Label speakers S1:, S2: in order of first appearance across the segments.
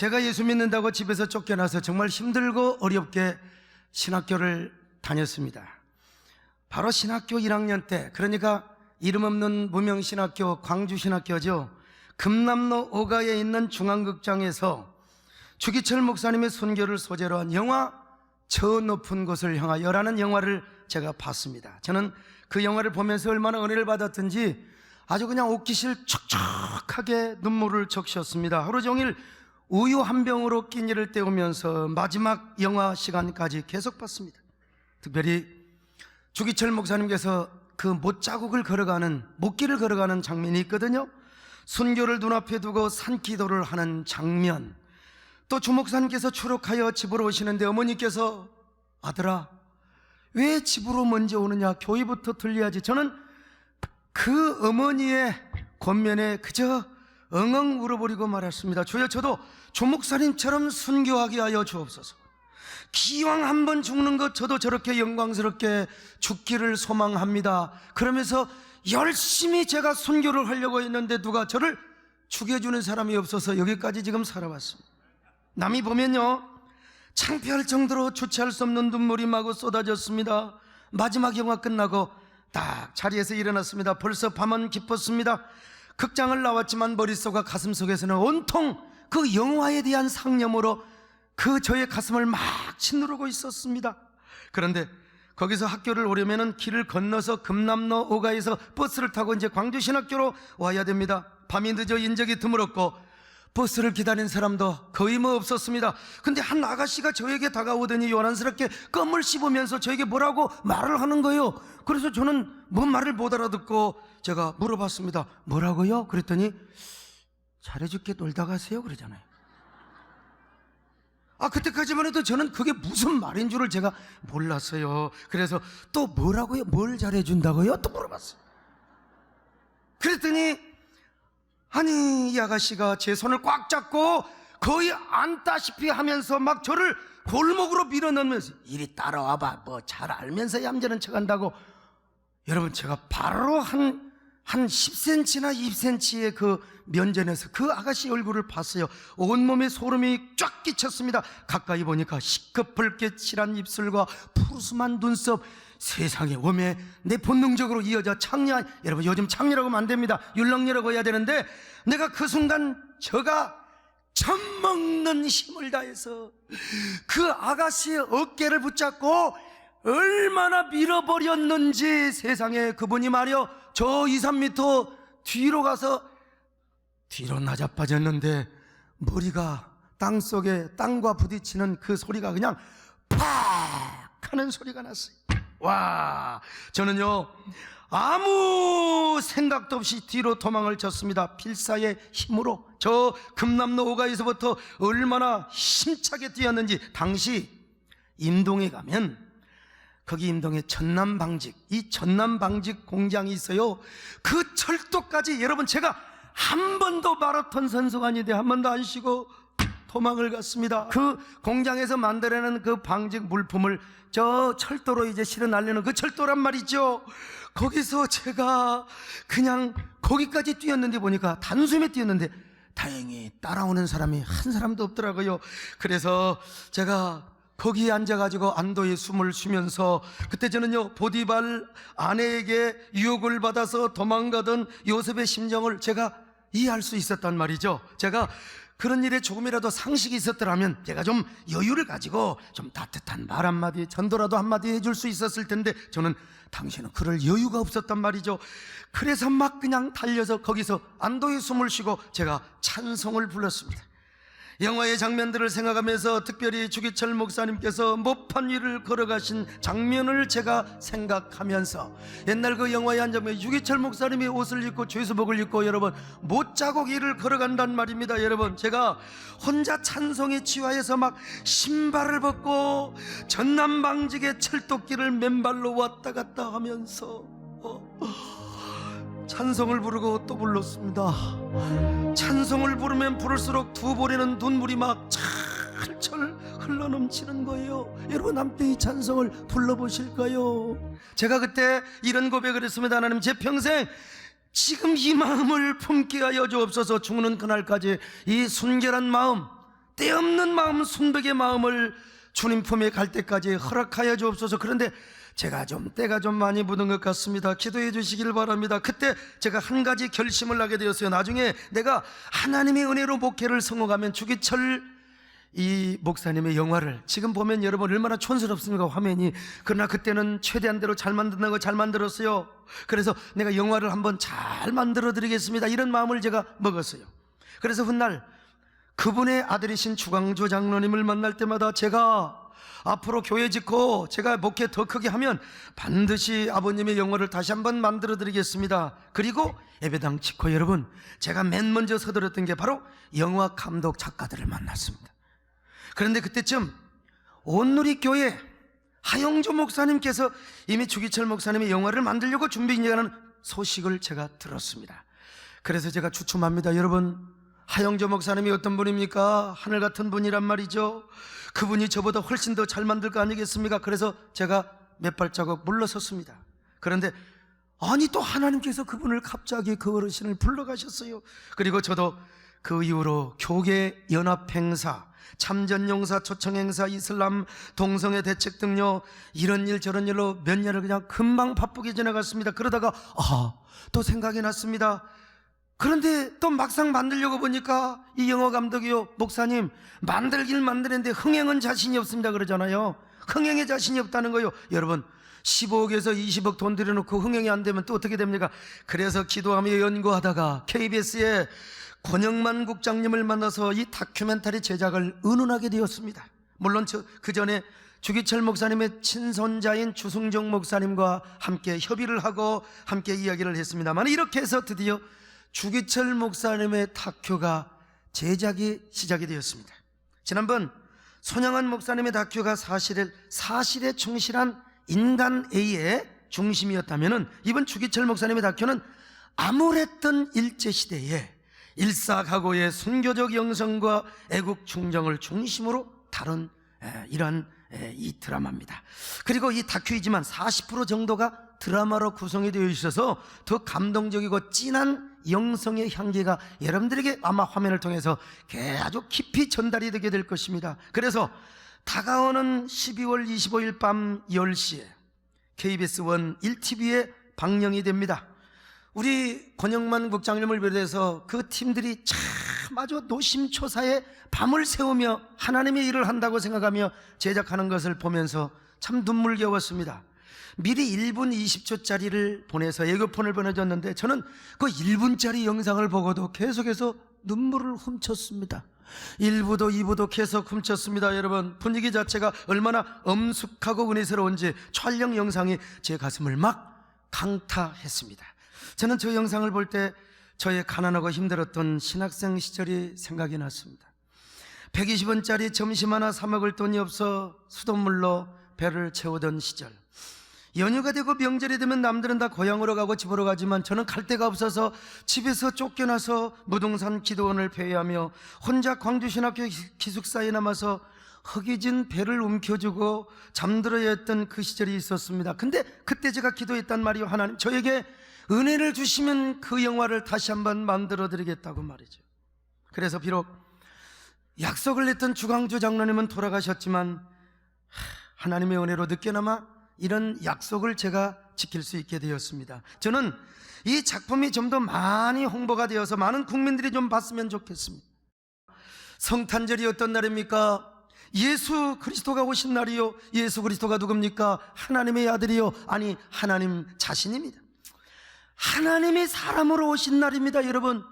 S1: 제가 예수 믿는다고 집에서 쫓겨나서 정말 힘들고 어렵게 신학교를 다녔습니다. 바로 신학교 1학년 때, 그러니까 이름 없는 무명신학교, 광주신학교죠. 금남로 5가에 있는 중앙극장에서 주기철 목사님의 선교를 소재로 한 영화 저 높은 곳을 향하여라는 영화를 제가 봤습니다. 저는 그 영화를 보면서 얼마나 은혜를 받았든지 아주 그냥 옷깃을 촉촉하게 눈물을 적셨습니다. 하루 종일 우유 한 병으로 끼니를 때우면서 마지막 영화 시간까지 계속 봤습니다. 특별히 주기철 목사님께서 그 못자국을 걸어가는, 못길을 걸어가는 장면이 있거든요. 순교를 눈앞에 두고 산기도를 하는 장면, 또 주목사님께서 추록하여 집으로 오시는데 어머니께서 아들아 왜 집으로 먼저 오느냐, 교회부터 들려야지. 저는 그 어머니의 권면에 그저 엉엉 울어버리고 말았습니다. 주여, 저도 주목사님처럼 순교하게 하여 주옵소서. 기왕 한번 죽는 것 저도 저렇게 영광스럽게 죽기를 소망합니다. 그러면서 열심히 제가 순교를 하려고 했는데 누가 저를 죽여주는 사람이 없어서 여기까지 지금 살아왔습니다. 남이 보면요 창피할 정도로 주체할 수 없는 눈물이 마구 쏟아졌습니다. 마지막 영화 끝나고 딱 자리에서 일어났습니다. 벌써 밤은 깊었습니다. 극장을 나왔지만 머릿속과 가슴속에서는 온통 그 영화에 대한 상념으로 그 저의 가슴을 막 짓누르고 있었습니다. 그런데 거기서 학교를 오려면 길을 건너서 금남로 5가에서 버스를 타고 이제 광주신학교로 와야 됩니다. 밤이 늦어 인적이 드물었고 버스를 기다린 사람도 거의 없었습니다. 근데 한 아가씨가 저에게 다가오더니 요란스럽게 껌을 씹으면서 저에게 뭐라고 말을 하는 거예요. 그래서 저는 뭔 말을 못 알아듣고 제가 물어봤습니다. 뭐라고요? 그랬더니 잘해줄게 놀다 가세요 그러잖아요. 그때까지만 해도 저는 그게 무슨 말인 줄을 제가 몰랐어요. 그래서 또 뭐라고요? 뭘 잘해준다고요? 또 물어봤어요. 그랬더니 아니 이 아가씨가 제 손을 꽉 잡고 거의 안다시피 하면서 막 저를 골목으로 밀어넣으면서 이리 따라와봐, 뭐 잘 알면서 얌전한 척한다고. 여러분, 제가 바로 한 10cm나 20cm의 그 면전에서 그 아가씨 얼굴을 봤어요. 온몸에 소름이 쫙 끼쳤습니다. 가까이 보니까 시커멓게 칠한 입술과 푸르스만 눈썹, 세상에 웜에 내 본능적으로 이 여자 창녀, 여러분 요즘 창녀라고 하면 안 됩니다. 율랑녀라고 해야 되는데 내가 그 순간 저가 젖먹는 힘을 다해서 그 아가씨의 어깨를 붙잡고 얼마나 밀어버렸는지. 세상에, 그분이 말이요 저 2, 3m 뒤로 가서 뒤로 나자빠졌는데 머리가 땅속에 땅과 부딪히는 그 소리가 그냥 팍 하는 소리가 났어요. 와, 저는요 아무 생각도 없이 뒤로 도망을 쳤습니다. 필사의 힘으로. 저 금남로 5가에서부터 얼마나 힘차게 뛰었는지. 당시 임동에 가면 거기 임동에 전남방직, 이 전남방직 공장이 있어요. 그 철도까지 여러분 제가 한 번도 마라톤 선수가 아닌데 한 번도 안 쉬고 도망을 갔습니다. 그 공장에서 만들어내는 그 방직 물품을 저 철도로 이제 실어 날리는 그 철도란 말이죠. 거기서 제가 그냥 거기까지 뛰었는데 보니까 단숨에 뛰었는데 다행히 따라오는 사람이 한 사람도 없더라고요. 그래서 제가 거기에 앉아가지고 안도의 숨을 쉬면서, 그때 저는요 보디발 아내에게 유혹을 받아서 도망가던 요셉의 심정을 제가 이해할 수 있었단 말이죠. 제가 그런 일에 조금이라도 상식이 있었더라면 제가 좀 여유를 가지고 좀 따뜻한 말 한마디, 전도라도 한마디 해줄 수 있었을 텐데 저는 당신은 그럴 여유가 없었단 말이죠. 그래서 막 그냥 달려서 거기서 안도의 숨을 쉬고 제가 찬송을 불렀습니다. 영화의 장면들을 생각하면서 특별히 주기철 목사님께서 모판 위를 걸어가신 장면을 제가 생각하면서 옛날 그 영화의 한 장면, 주기철 목사님이 옷을 입고 죄수복을 입고 여러분 못자국 위를 걸어간단 말입니다. 여러분, 제가 혼자 찬송에 치화해서 막 신발을 벗고 전남방직의 철도길을 맨발로 왔다 갔다 하면서 찬송을 부르고 또 불렀습니다. 찬송을 부르면 부를수록 두 볼에는 눈물이 막 철철 흘러넘치는 거예요. 여러분, 함께 이 찬송을 불러보실까요? 제가 그때 이런 고백을 했습니다. 하나님, 제 평생 지금 이 마음을 품게 하여 주옵소서. 죽는 그날까지 이 순결한 마음, 때없는 마음, 순백의 마음을 주님 품에 갈 때까지 허락하여 주옵소서. 그런데 제가 때가 좀 많이 묻은 것 같습니다. 기도해 주시길 바랍니다. 그때 제가 한 가지 결심을 하게 되었어요. 나중에 내가 하나님의 은혜로 목회를 성공하면 주기철 이 목사님의 영화를, 지금 보면 여러분 얼마나 촌스럽습니까, 화면이. 그러나 그때는 최대한대로 잘 만든다고 잘 만들었어요. 그래서 내가 영화를 한번 잘 만들어 드리겠습니다, 이런 마음을 제가 먹었어요. 그래서 훗날 그분의 아들이신 주광조 장로님을 만날 때마다 제가 앞으로 교회 짓고 제가 목회 더 크게 하면 반드시 아버님의 영화를 다시 한번 만들어 드리겠습니다. 그리고 예배당 짓고 여러분, 제가 맨 먼저 서둘렀던 게 바로 영화 감독 작가들을 만났습니다. 그런데 그때쯤 온누리교회 하영조 목사님께서 이미 주기철 목사님의 영화를 만들려고 준비 중이라는 소식을 제가 들었습니다. 그래서 제가 추첨합니다. 여러분, 하영조 목사님이 어떤 분입니까? 하늘 같은 분이란 말이죠. 그분이 저보다 훨씬 더 잘 만들 거 아니겠습니까? 그래서 제가 몇 발자국 물러섰습니다. 그런데 아니, 또 하나님께서 그분을 갑자기, 그 어르신을 불러가셨어요. 그리고 저도 그 이후로 교계 연합 행사, 참전용사, 초청행사, 이슬람 동성애 대책 등요, 이런 일 저런 일로 몇 년을 그냥 금방 바쁘게 지나갔습니다. 그러다가 또 생각이 났습니다. 그런데 또 막상 만들려고 보니까 이 영화 감독이요, 목사님, 만들긴 만드는데 흥행은 자신이 없습니다 그러잖아요. 흥행에 자신이 없다는 거요. 여러분, 15억에서 20억 돈 들여놓고 흥행이 안 되면 또 어떻게 됩니까? 그래서 기도하며 연구하다가 KBS에 권영만 국장님을 만나서 이 다큐멘터리 제작을 의논하게 되었습니다. 물론 그 전에 주기철 목사님의 친손자인 주승정 목사님과 함께 협의를 하고 함께 이야기를 했습니다만, 이렇게 해서 드디어 주기철 목사님의 다큐가 제작이 시작이 되었습니다. 지난번 손양한 목사님의 다큐가 사실에 충실한 인간 A의 중심이었다면, 이번 주기철 목사님의 다큐는 암울했던 일제시대에 일사각오의 순교적 영성과 애국 충정을 중심으로 다룬 이러한 이 드라마입니다. 그리고 이 다큐이지만 40% 정도가 드라마로 구성이 되어 있어서 더 감동적이고 진한 영성의 향기가 여러분들에게 아마 화면을 통해서 아주 깊이 전달이 되게 될 것입니다. 그래서 다가오는 12월 25일 밤 10시에 KBS 1 1TV에 방영이 됩니다. 우리 권영만 국장님을 비롯해서 그 팀들이 참 아주 노심초사에 밤을 새우며 하나님의 일을 한다고 생각하며 제작하는 것을 보면서 참 눈물겨웠습니다. 미리 1분 20초짜리를 보내서 예고편을 보내줬는데 저는 그 1분짜리 영상을 보고도 계속해서 눈물을 훔쳤습니다. 1부도 2부도 계속 훔쳤습니다. 여러분, 분위기 자체가 얼마나 엄숙하고 은혜스러운지 촬영 영상이 제 가슴을 막 강타했습니다. 저는 저 영상을 볼 때 저의 가난하고 힘들었던 신학생 시절이 생각이 났습니다. 120원짜리 점심 하나 사 먹을 돈이 없어 수돗물로 배를 채우던 시절, 연휴가 되고 명절이 되면 남들은 다 고향으로 가고 집으로 가지만 저는 갈 데가 없어서 집에서 쫓겨나서 무등산 기도원을 폐회하며 혼자 광주신학교 기숙사에 남아서 허기진 배를 움켜쥐고 잠들어야 했던 그 시절이 있었습니다. 근데 그때 제가 기도했단 말이요, 하나님, 저에게 은혜를 주시면 그 영화를 다시 한번 만들어 드리겠다고 말이죠. 그래서 비록 약속을 냈던 주광조 장로님은 돌아가셨지만 하나님의 은혜로 늦게나마 이런 약속을 제가 지킬 수 있게 되었습니다. 저는 이 작품이 좀 더 많이 홍보가 되어서 많은 국민들이 좀 봤으면 좋겠습니다. 성탄절이 어떤 날입니까? 예수 그리스도가 오신 날이요. 예수 그리스도가 누굽니까? 하나님의 아들이요, 아니 하나님 자신입니다. 하나님이 사람으로 오신 날입니다. 여러분,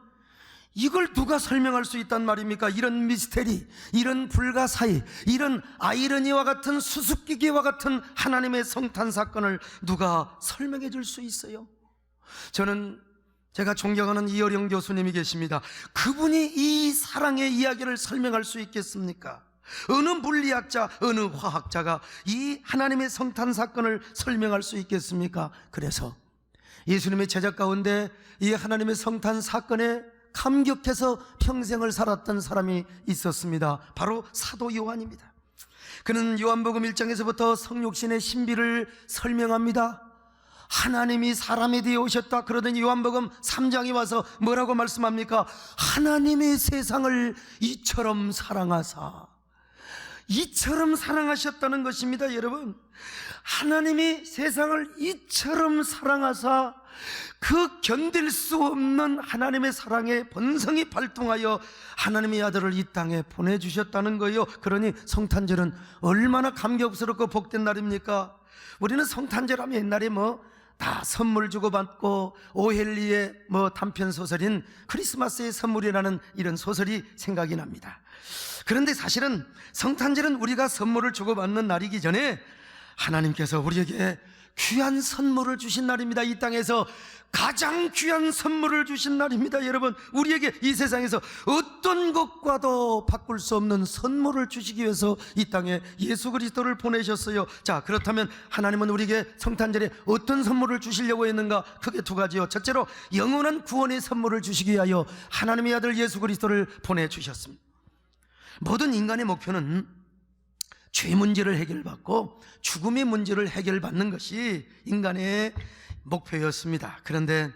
S1: 이걸 누가 설명할 수 있단 말입니까? 이런 미스테리, 이런 불가사의, 이런 아이러니와 같은 수수께끼와 같은 하나님의 성탄 사건을 누가 설명해 줄 수 있어요? 저는 제가 존경하는 이어령 교수님이 계십니다. 그분이 이 사랑의 이야기를 설명할 수 있겠습니까? 어느 물리학자, 어느 화학자가 이 하나님의 성탄 사건을 설명할 수 있겠습니까? 그래서 예수님의 제자 가운데 이 하나님의 성탄 사건에 감격해서 평생을 살았던 사람이 있었습니다. 바로 사도 요한입니다. 그는 요한복음 1장에서부터 성육신의 신비를 설명합니다. 하나님이 사람이 되어 오셨다. 그러더니 요한복음 3장에 와서 뭐라고 말씀합니까? 하나님이 세상을 이처럼 사랑하셨다는 것입니다. 여러분, 하나님이 세상을 이처럼 사랑하사 그 견딜 수 없는 하나님의 사랑의 본성이 발동하여 하나님의 아들을 이 땅에 보내주셨다는 거예요. 그러니 성탄절은 얼마나 감격스럽고 복된 날입니까? 우리는 성탄절 하면 옛날에 다 선물 주고받고 오헬리의 단편 소설인 크리스마스의 선물이라는 이런 소설이 생각이 납니다. 그런데 사실은 성탄절은 우리가 선물을 주고받는 날이기 전에 하나님께서 우리에게 귀한 선물을 주신 날입니다. 이 땅에서 가장 귀한 선물을 주신 날입니다. 여러분, 우리에게 이 세상에서 어떤 것과도 바꿀 수 없는 선물을 주시기 위해서 이 땅에 예수 그리스도를 보내셨어요. 자, 그렇다면 하나님은 우리에게 성탄절에 어떤 선물을 주시려고 했는가? 크게 두 가지요. 첫째로 영원한 구원의 선물을 주시기 위하여 하나님의 아들 예수 그리스도를 보내주셨습니다. 모든 인간의 목표는 죄 문제를 해결받고 죽음의 문제를 해결받는 것이 인간의 목표였습니다. 그런데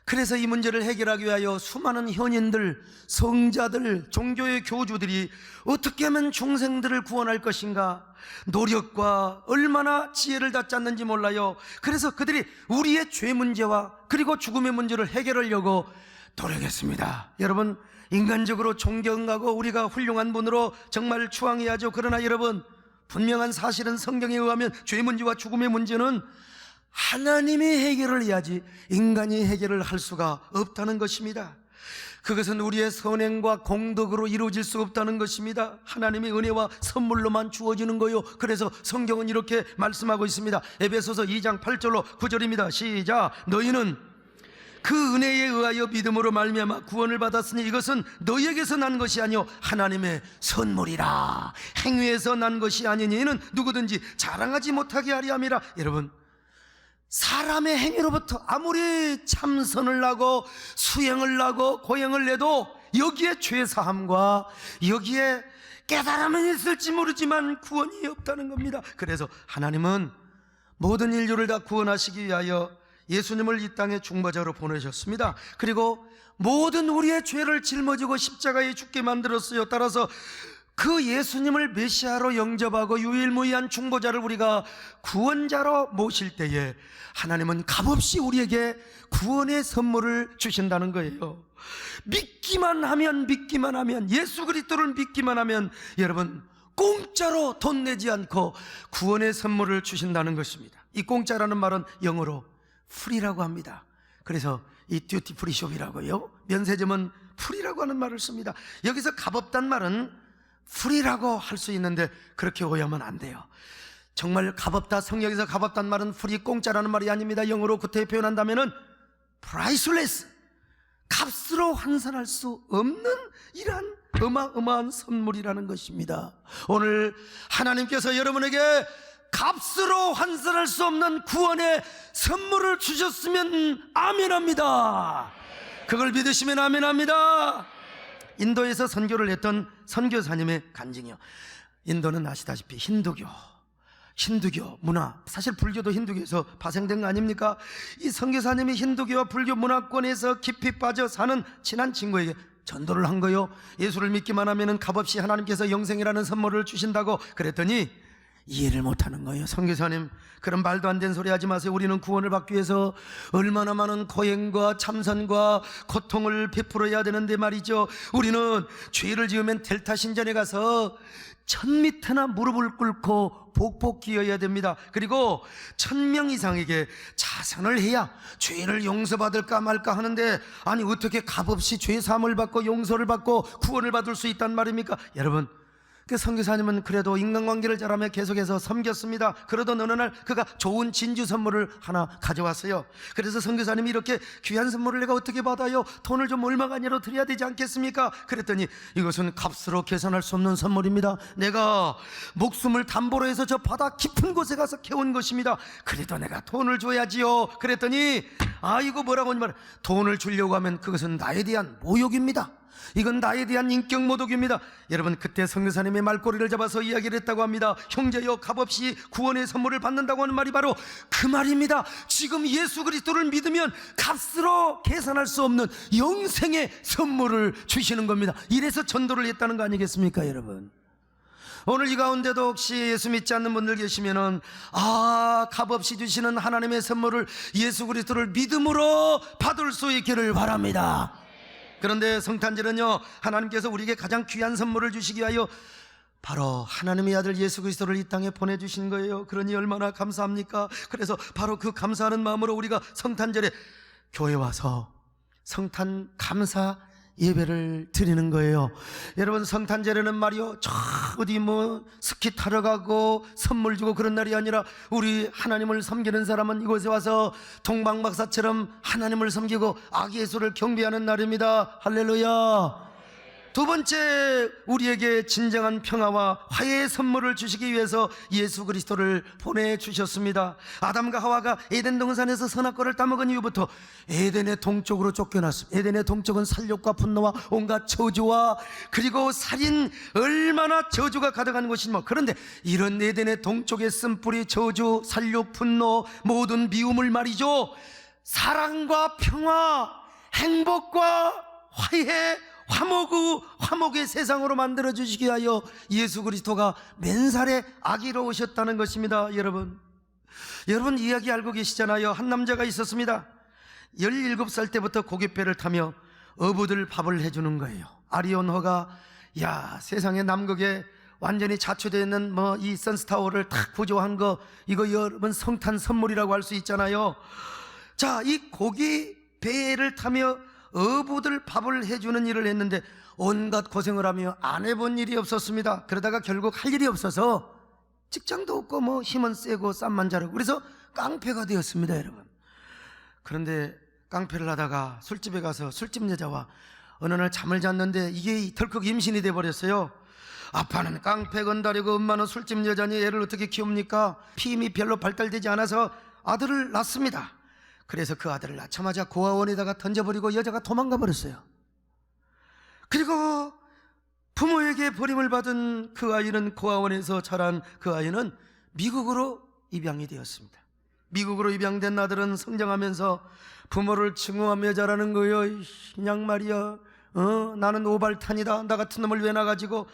S1: 그래서 이 문제를 해결하기 위하여 수많은 현인들, 성자들, 종교의 교주들이 어떻게 하면 중생들을 구원할 것인가 노력과 얼마나 지혜를 다 짰는지 몰라요. 그래서 그들이 우리의 죄 문제와 그리고 죽음의 문제를 해결하려고 노력했습니다. 여러분, 인간적으로 존경하고 우리가 훌륭한 분으로 정말 추앙해야죠. 그러나 여러분, 분명한 사실은 성경에 의하면 죄 문제와 죽음의 문제는 하나님이 해결을 해야지 인간이 해결을 할 수가 없다는 것입니다. 그것은 우리의 선행과 공덕으로 이루어질 수 없다는 것입니다. 하나님의 은혜와 선물로만 주어지는 거요. 그래서 성경은 이렇게 말씀하고 있습니다. 에베소서 2장 8절로 9절입니다. 시작. 너희는 그 은혜에 의하여 믿음으로 말미암아 구원을 받았으니 이것은 너희에게서 난 것이 아니요 하나님의 선물이라. 행위에서 난 것이 아니니 이는 누구든지 자랑하지 못하게 하리 함이라. 여러분, 사람의 행위로부터 아무리 참선을 하고 수행을 하고 고행을 내도 여기에 죄사함과 여기에 깨달음은 있을지 모르지만 구원이 없다는 겁니다. 그래서 하나님은 모든 인류를 다 구원하시기 위하여 예수님을 이 땅에 중보자로 보내셨습니다. 그리고 모든 우리의 죄를 짊어지고 십자가에 죽게 만들었어요. 따라서 그 예수님을 메시아로 영접하고 유일무이한 중보자를 우리가 구원자로 모실 때에 하나님은 값없이 우리에게 구원의 선물을 주신다는 거예요. 믿기만 하면 예수 그리스도를 믿기만 하면 여러분 공짜로 돈 내지 않고 구원의 선물을 주신다는 것입니다. 이 공짜라는 말은 영어로 프리라고 합니다. 그래서 이 듀티 프리 숍이라고요, 면세점은 프리라고 하는 말을 씁니다. 여기서 값없단 말은 프리라고 할 수 있는데 그렇게 오해하면 안 돼요. 정말 값없다, 성경에서 값없단 말은 프리, 공짜라는 말이 아닙니다. 영어로 구태여 표현한다면은 priceless, 값으로 환산할 수 없는 이러한 어마어마한 선물이라는 것입니다. 오늘 하나님께서 여러분에게 값으로 환산할 수 없는 구원의 선물을 주셨으면 아멘합니다. 그걸 믿으시면 아멘합니다. 인도에서 선교를 했던 선교사님의 간증이요. 인도는 아시다시피 힌두교 문화, 사실 불교도 힌두교에서 파생된 거 아닙니까? 이 선교사님이 힌두교와 불교 문화권에서 깊이 빠져 사는 친한 친구에게 전도를 한 거요. 예수를 믿기만 하면 값없이 하나님께서 영생이라는 선물을 주신다고 그랬더니 이해를 못하는 거예요. 선교사님, 그런 말도 안 되는 소리 하지 마세요. 우리는 구원을 받기 위해서 얼마나 많은 고행과 참선과 고통을 베풀어야 되는데 말이죠. 우리는 죄를 지으면 델타 신전에 가서 1000m나 무릎을 꿇고 복복 기어야 됩니다. 그리고 1000명 이상에게 자선을 해야 죄를 용서받을까 말까 하는데, 아니 어떻게 값없이 죄 사함을 받고 용서를 받고 구원을 받을 수 있단 말입니까? 여러분, 그 선교사님은 그래도 인간관계를 잘하며 계속해서 섬겼습니다. 그러던 어느 날 그가 좋은 진주 선물을 하나 가져왔어요. 그래서 선교사님이 이렇게 귀한 선물을 내가 어떻게 받아요? 돈을 좀 얼마간이라도 드려야 되지 않겠습니까? 그랬더니 이것은 값으로 계산할 수 없는 선물입니다. 내가 목숨을 담보로 해서 저 바다 깊은 곳에 가서 캐온 것입니다. 그래도 내가 돈을 줘야지요. 그랬더니 아이고 뭐라고 하니 말이야. 돈을 주려고 하면 그것은 나에 대한 모욕입니다. 이건 나에 대한 인격 모독입니다. 여러분, 그때 성교사님의 말꼬리를 잡아서 이야기를 했다고 합니다. 형제여, 값없이 구원의 선물을 받는다고 하는 말이 바로 그 말입니다. 지금 예수 그리스도를 믿으면 값으로 계산할 수 없는 영생의 선물을 주시는 겁니다. 이래서 전도를 했다는 거 아니겠습니까, 여러분? 오늘 이 가운데도 혹시 예수 믿지 않는 분들 계시면은, 값없이 주시는 하나님의 선물을, 예수 그리스도를 믿음으로 받을 수 있기를 바랍니다. 그런데 성탄절은요, 하나님께서 우리에게 가장 귀한 선물을 주시기 위하여 바로 하나님의 아들 예수 그리스도를 이 땅에 보내주신 거예요. 그러니 얼마나 감사합니까? 그래서 바로 그 감사하는 마음으로 우리가 성탄절에 교회 와서 성탄 감사 예배를 드리는 거예요. 여러분, 성탄절에는 말이요, 저 어디 스키 타러 가고 선물 주고 그런 날이 아니라 우리 하나님을 섬기는 사람은 이곳에 와서 동방박사처럼 하나님을 섬기고 아기 예수를 경배하는 날입니다. 할렐루야. 두 번째, 우리에게 진정한 평화와 화해의 선물을 주시기 위해서 예수 그리스도를 보내주셨습니다. 아담과 하와가 에덴 동산에서 선악과를 따먹은 이후부터 에덴의 동쪽으로 쫓겨났습니다. 에덴의 동쪽은 살욕과 분노와 온갖 저주와 그리고 살인, 얼마나 저주가 가득한 곳이지 뭐. 그런데 이런 에덴의 동쪽에 쓴뿌리 저주, 살욕, 분노, 모든 미움을 말이죠, 사랑과 평화, 행복과 화해, 화목의 세상으로 만들어 주시기 위하여 예수 그리스도가 맨살에 아기로 오셨다는 것입니다. 여러분 이야기 알고 계시잖아요. 한 남자가 있었습니다. 17살 때부터 고깃배를 타며 어부들 밥을 해주는 거예요. 아리온호가, 세상에 남극에 완전히 자초되어 있는 이 선스타워를 탁 구조한 거, 이거 여러분 성탄 선물이라고 할 수 있잖아요. 자, 이 고깃배를 타며 어부들 밥을 해주는 일을 했는데 온갖 고생을 하며 안 해본 일이 없었습니다. 그러다가 결국 할 일이 없어서 직장도 없고 힘은 세고 쌈만 자르고 그래서 깡패가 되었습니다, 여러분. 그런데 깡패를 하다가 술집에 가서 술집 여자와 어느 날 잠을 잤는데 이게 덜컥 임신이 돼버렸어요. 아빠는 깡패 건달이고 엄마는 술집 여자니 애를 어떻게 키웁니까? 피임이 별로 발달되지 않아서 아들을 낳습니다. 그래서 그 아들을 낳자마자 고아원에다가 던져버리고 여자가 도망가 버렸어요. 그리고 부모에게 버림을 받은 그 아이는, 고아원에서 자란 그 아이는 미국으로 입양이 되었습니다. 미국으로 입양된 아들은 성장하면서 부모를 증오하며 자라는 거예요. 그냥 말이야, 나는 오발탄이다, 나 같은 놈을 왜 낳아가지고.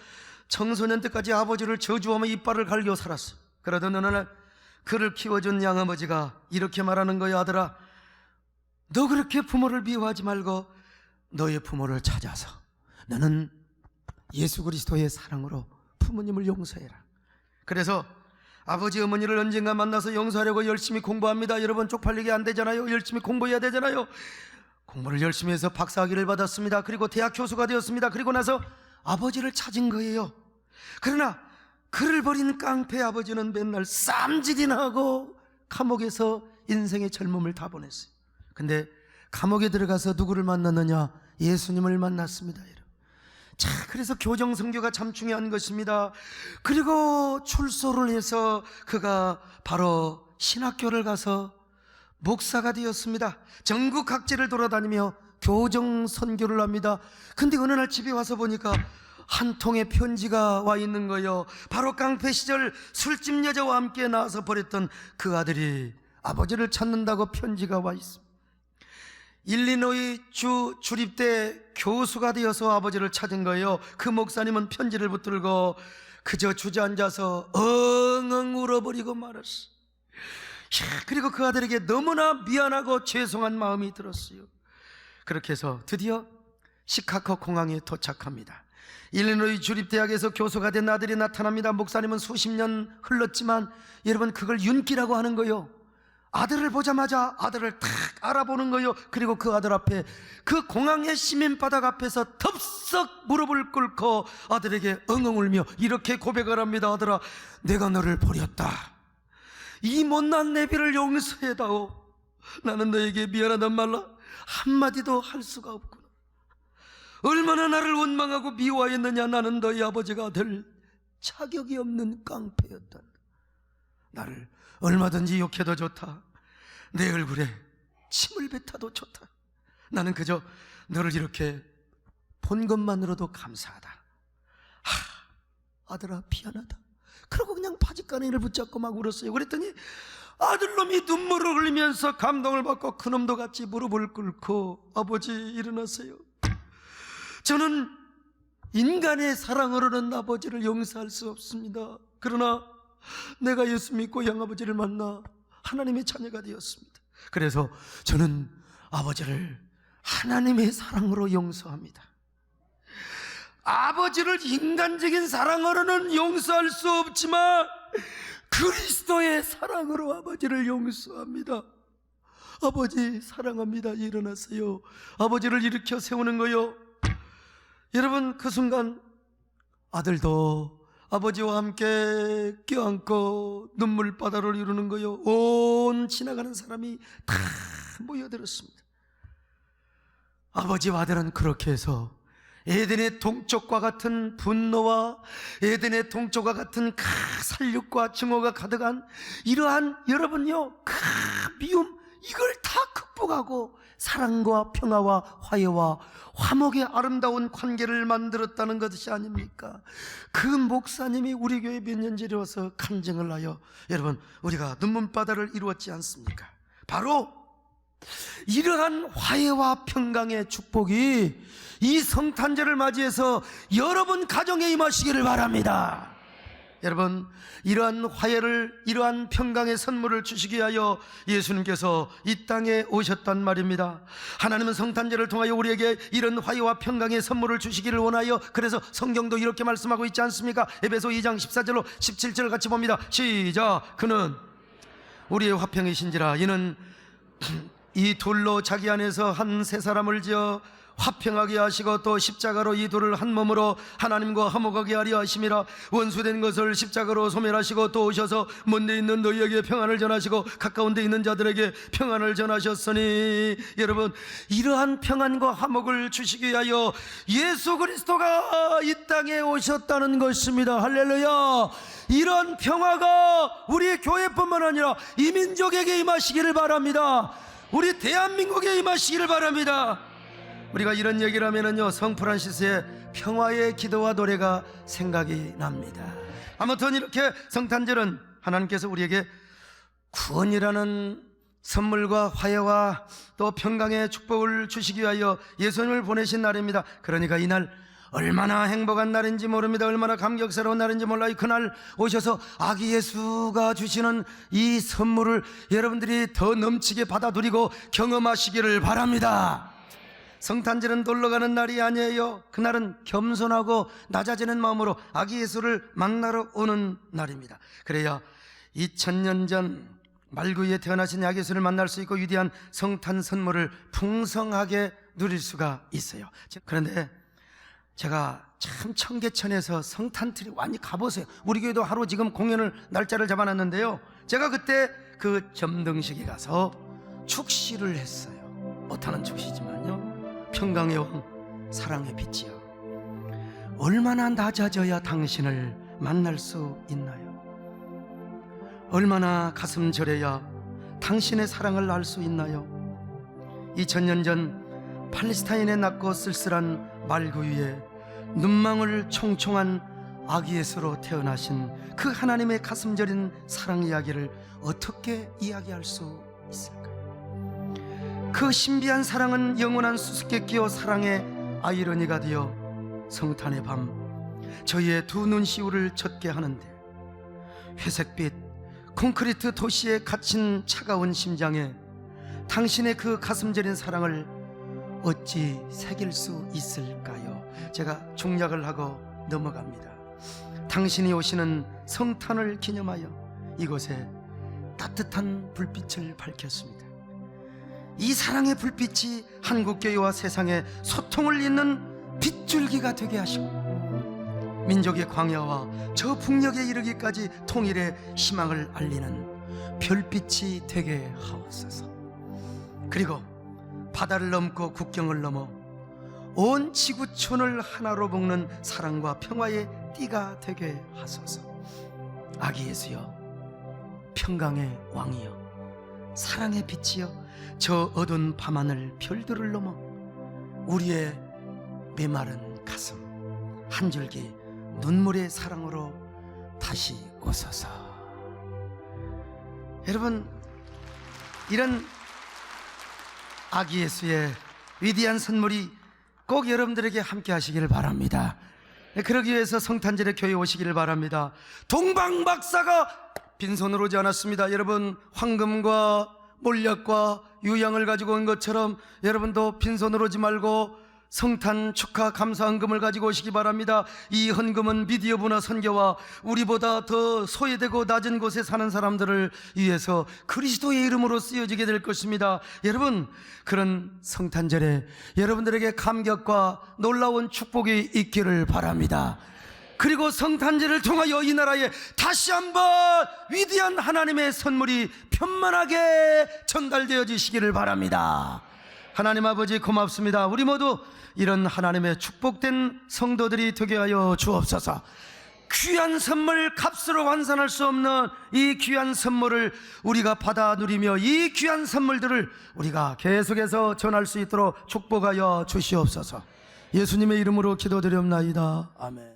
S1: 청소년 때까지 아버지를 저주하며 이빨을 갈겨 살았어. 그러던 어느 날 그를 키워준 양아버지가 이렇게 말하는 거야. 아들아, 너 그렇게 부모를 미워하지 말고 너의 부모를 찾아서 너는 예수 그리스도의 사랑으로 부모님을 용서해라. 그래서 아버지 어머니를 언젠가 만나서 용서하려고 열심히 공부합니다. 여러분, 쪽팔리게 안 되잖아요. 열심히 공부해야 되잖아요. 공부를 열심히 해서 박사학위를 받았습니다. 그리고 대학 교수가 되었습니다. 그리고 나서 아버지를 찾은 거예요. 그러나 그를 버린 깡패 아버지는 맨날 쌈질이나 하고 감옥에서 인생의 젊음을 다 보냈어요. 근데 감옥에 들어가서 누구를 만났느냐? 예수님을 만났습니다, 여러분. 자, 그래서 교정 선교가 참 중요한 것입니다. 그리고 출소를 해서 그가 바로 신학교를 가서 목사가 되었습니다. 전국 각지를 돌아다니며 교정 선교를 합니다. 근데 어느 날 집에 와서 보니까 한 통의 편지가 와 있는 거예요. 바로 깡패 시절 술집 여자와 함께 나와서 버렸던 그 아들이 아버지를 찾는다고 편지가 와 있습니다. 일리노이 주 주립대 교수가 되어서 아버지를 찾은 거예요. 그 목사님은 편지를 붙들고 그저 주저앉아서 엉엉 울어버리고 말았어. 그리고 그 아들에게 너무나 미안하고 죄송한 마음이 들었어요. 그렇게 해서 드디어 시카고 공항에 도착합니다. 일리노이 주립대학에서 교수가 된 아들이 나타납니다. 목사님은 수십 년 흘렀지만 여러분, 그걸 윤기라고 하는 거예요. 아들을 보자마자 아들을 탁 알아보는 거예요. 그리고 그 아들 앞에, 그 공항의 시민바닥 앞에서 덥석 무릎을 꿇고 아들에게 엉엉 울며 이렇게 고백을 합니다. 아들아, 내가 너를 버렸다. 이 못난 내비를 용서해다오. 나는 너에게 미안하단 말라 한마디도 할 수가 없구나. 얼마나 나를 원망하고 미워했느냐. 나는 너희 아버지가 될 자격이 없는 깡패였다. 나를 얼마든지 욕해도 좋다. 내 얼굴에 침을 뱉어도 좋다. 나는 그저 너를 이렇게 본 것만으로도 감사하다. 아들아 미안하다. 그러고 그냥 바짓가랑이를 붙잡고 막 울었어요. 그랬더니 아들놈이 눈물을 흘리면서 감동을 받고 그놈도 같이 무릎을 꿇고 아버지 일어나세요. 저는 인간의 사랑으로는 아버지를 용서할 수 없습니다. 그러나 내가 예수 믿고 양아버지를 만나 하나님의 자녀가 되었습니다. 그래서 저는 아버지를 하나님의 사랑으로 용서합니다. 아버지를 인간적인 사랑으로는 용서할 수 없지만 그리스도의 사랑으로 아버지를 용서합니다. 아버지 사랑합니다. 일어나세요. 아버지를 일으켜 세우는 거요. 여러분, 그 순간 아들도 아버지와 함께 껴안고 눈물바다를 이루는 거요. 온 지나가는 사람이 다 모여들었습니다. 아버지와 아들은 그렇게 해서 에덴의 동쪽과 같은 분노와 에덴의 동쪽과 같은 살육과 증오가 가득한 이러한 여러분요 미움, 이걸 다 극복하고 사랑과 평화와 화해와 화목의 아름다운 관계를 만들었다는 것이 아닙니까? 그 목사님이 우리 교회 몇 년째 와서 간증을 하여 여러분 우리가 눈물바다를 이루었지 않습니까? 바로 이러한 화해와 평강의 축복이 이 성탄절을 맞이해서 여러분 가정에 임하시기를 바랍니다. 여러분, 이러한 화해를, 이러한 평강의 선물을 주시기 위하여 예수님께서 이 땅에 오셨단 말입니다. 하나님은 성탄절을 통하여 우리에게 이런 화해와 평강의 선물을 주시기를 원하여, 그래서 성경도 이렇게 말씀하고 있지 않습니까? 에베소 2장 14절로 17절 같이 봅니다. 시작. 그는 우리의 화평이신지라. 이는 이 돌로 자기 안에서 한 세 사람을 지어 화평하게 하시고 또 십자가로 이 돌을 한 몸으로 하나님과 화목하게 하려 하심이라. 원수된 것을 십자가로 소멸하시고 또 오셔서 먼데 있는 너희에게 평안을 전하시고 가까운 데 있는 자들에게 평안을 전하셨으니. 여러분, 이러한 평안과 화목을 주시기 위하여 예수 그리스도가 이 땅에 오셨다는 것입니다. 할렐루야. 이런 평화가 우리 교회뿐만 아니라 이 민족에게 임하시기를 바랍니다. 우리 대한민국에 임하시기를 바랍니다. 우리가 이런 얘기를 하면은요, 성 프란시스의 평화의 기도와 노래가 생각이 납니다. 아무튼 이렇게 성탄절은 하나님께서 우리에게 구원이라는 선물과 화해와 또 평강의 축복을 주시기 위하여 예수님을 보내신 날입니다. 그러니까 이날 얼마나 행복한 날인지 모릅니다. 얼마나 감격스러운 날인지 몰라요. 그날 오셔서 아기 예수가 주시는 이 선물을 여러분들이 더 넘치게 받아 누리고 경험하시기를 바랍니다. 성탄절은 놀러가는 날이 아니에요. 그날은 겸손하고 낮아지는 마음으로 아기 예수를 만나러 오는 날입니다. 그래야 2000년 전 말구이에 태어나신 아기 예수를 만날 수 있고 위대한 성탄 선물을 풍성하게 누릴 수가 있어요. 그런데 제가 참 청계천에서 성탄트리 많이 가보세요. 우리 교회도 하루 지금 공연을 날짜를 잡아놨는데요, 제가 그때 그 점등식에 가서 축시를 했어요. 못하는 축시지만요, 평강의 왕, 사랑의 빛이여, 얼마나 낮아져야 당신을 만날 수 있나요? 얼마나 가슴 저려야 당신의 사랑을 알 수 있나요? 2000년 전 팔레스타인에 낮고 쓸쓸한 말구유에 눈망울 총총한 아기 예수로 태어나신 그 하나님의 가슴 저린 사랑 이야기를 어떻게 이야기할 수 있을까요? 그 신비한 사랑은 영원한 수수께끼요 사랑의 아이러니가 되어 성탄의 밤 저희의 두 눈시울을 젖게 하는데, 회색빛 콘크리트 도시에 갇힌 차가운 심장에 당신의 그 가슴 저린 사랑을 어찌 새길 수 있을까요? 제가 중략을 하고 넘어갑니다. 당신이 오시는 성탄을 기념하여 이곳에 따뜻한 불빛을 밝혔습니다. 이 사랑의 불빛이 한국교회와 세상에 소통을 잇는 빗줄기가 되게 하시고 민족의 광야와 저 북녘에 이르기까지 통일의 희망을 알리는 별빛이 되게 하옵소서. 그리고 바다를 넘고 국경을 넘어 온 지구촌을 하나로 묶는 사랑과 평화의 띠가 되게 하소서. 아기 예수여, 평강의 왕이여, 사랑의 빛이여, 저 어두운 밤하늘 별들을 넘어 우리의 메마른 가슴 한 줄기 눈물의 사랑으로 다시 오소서. 여러분, 이런 아기 예수의 위대한 선물이 꼭 여러분들에게 함께 하시기를 바랍니다. 그러기 위해서 성탄절에 교회에 오시기를 바랍니다. 동방박사가 빈손으로 오지 않았습니다. 여러분, 황금과 몰약과 유향을 가지고 온 것처럼 여러분도 빈손으로 오지 말고 성탄 축하 감사 헌금을 가지고 오시기 바랍니다. 이 헌금은 미디어 문화 선교와 우리보다 더 소외되고 낮은 곳에 사는 사람들을 위해서 그리스도의 이름으로 쓰여지게 될 것입니다. 여러분, 그런 성탄절에 여러분들에게 감격과 놀라운 축복이 있기를 바랍니다. 그리고 성탄절을 통하여 이 나라에 다시 한번 위대한 하나님의 선물이 편만하게 전달되어지시기를 바랍니다. 하나님 아버지, 고맙습니다. 우리 모두 이런 하나님의 축복된 성도들이 되게 하여 주옵소서. 귀한 선물, 값으로 환산할 수 없는 이 귀한 선물을 우리가 받아 누리며 이 귀한 선물들을 우리가 계속해서 전할 수 있도록 축복하여 주시옵소서. 예수님의 이름으로 기도드렸나이다. 아멘.